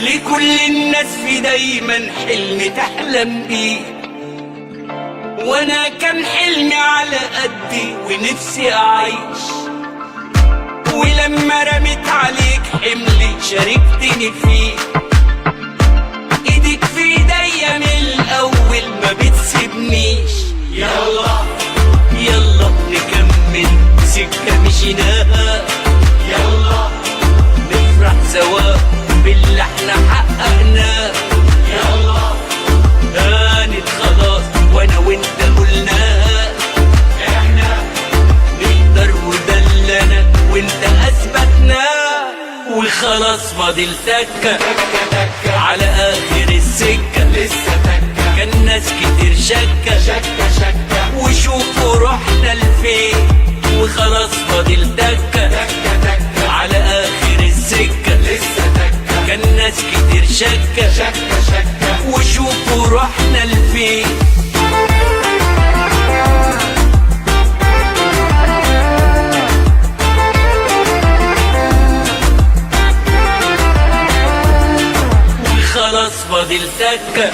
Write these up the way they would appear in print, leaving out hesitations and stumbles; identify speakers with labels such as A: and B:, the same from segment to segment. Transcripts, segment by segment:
A: لكل الناس في دايما حلم تحلم بيه، وانا كان حلمي على قدي ونفسي اعيش. ولما رميت عليك حملي شاركتني فيه، ايدك في ايديا من الاول ما بتسيبنيش. يلا يلا نكمل سكة مشيناها، يلا نفرح سوا باللي احنا حققناه. يلا هانت خلاص وانا وانت قلناها، احنا نقدر وده اللي انا وانت اثبتناه. وخلاص فاضل تكة على اخر السكة، لسه تكة كان ناس كتير شكة وشوفوا رحنا لفين. وخلاص فاضل تكة على اخر السكة، لسه تكة كان ناس كتير شكة وشوفوا رحنا لفين. وخلاص فاضل تكة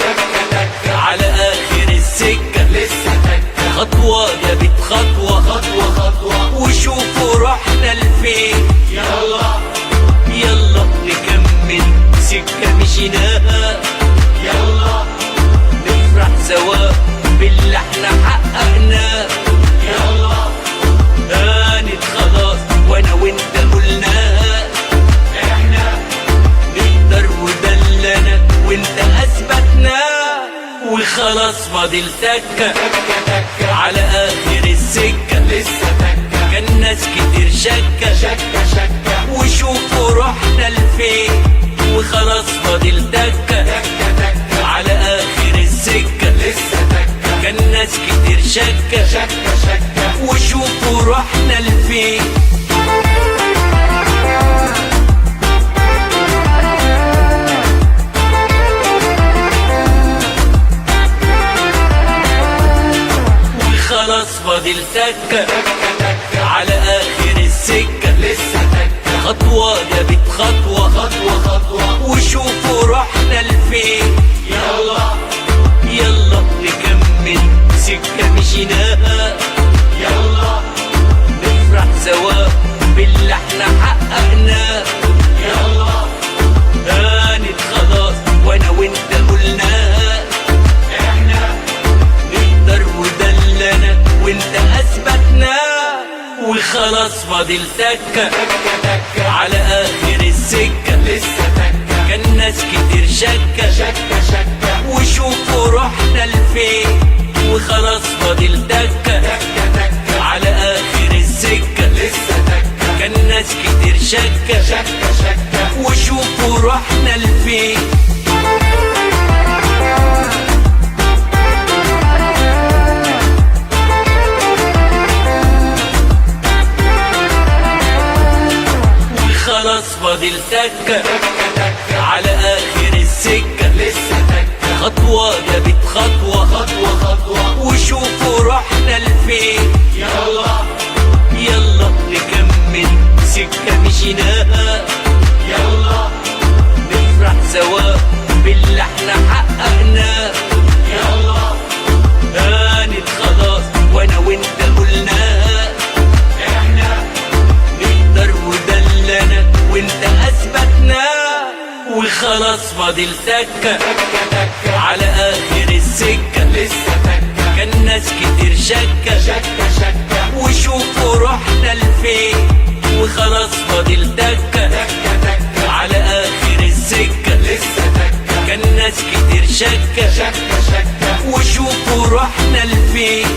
A: على اخر السكة، لسه تكة خطوة جابت خطوة وشوفوا رحنا لفين. يلا يلا نكمل سكة مشيناها، يلا نفرح سوا باللي احنا حققناه. يلا هانت خلاص وانا وانت قلناها، احنا نقدر وده اللي انا وانت اثبتناه. وخلاص فاضل تكة على اخر السكة، لسه تكة كان ناس كتير شكة وشوفوا رحنا لفين. وخلاص فاضل تكة على اخر السكة، لسه تكة كان ناس كتير شكة وشوفوا رحنا لفين. وخلاص فاضل تكة على اخر السكة، لسه تكة خطوة جابت خطوة وشوفوا رحنا لفين. يلا يلا نكمل سكة مشيناها، يلا نفرح سوا باللي احنا حققناه. يلا هانت خلاص وانا وانت قلناها، احنا نقدر وده اللي انا وانت اثبتناه. وخلاص فاضل تكة على اخر السكة، لسه تكة كان ناس كتير شكة وشوفوا رحنا لفين. وخلاص فاضل تكة على اخر السكة، لسه تكة كان ناس كتير شكة وشوفوا رحنا لفين. وخلاص فاضل تكة على اخر السكة، لسه تكة خطوة جابت خطوة وشوفوا رحنا لفين. يلا يلا نكمل سكة مشيناها، يلا نفرح سوا باللي احنا حققناه. يلا هانت خلاص وانا وانت قلناها، احنا نقدر وده اللي انا وانت اثبتناه. وخلاص فاضل تكة على اخر السكة، لسه تكة كان ناس كتير شكة وشوفوا رحنا لفين. وخلاص فاضل تكة على اخر السكة، لسه تكة كان ناس كتير شكة وشوفوا رحنا لفين.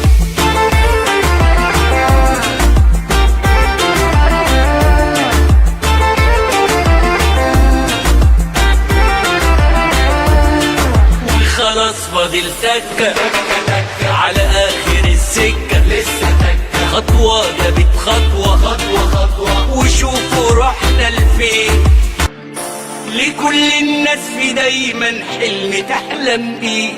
A: وخلاص فاضل تكة على اخر السكة، لسه تكة خطوة جابت خطوة وشوفوا رحنا لفين. لكل الناس في دايما حلم تحلم بيه،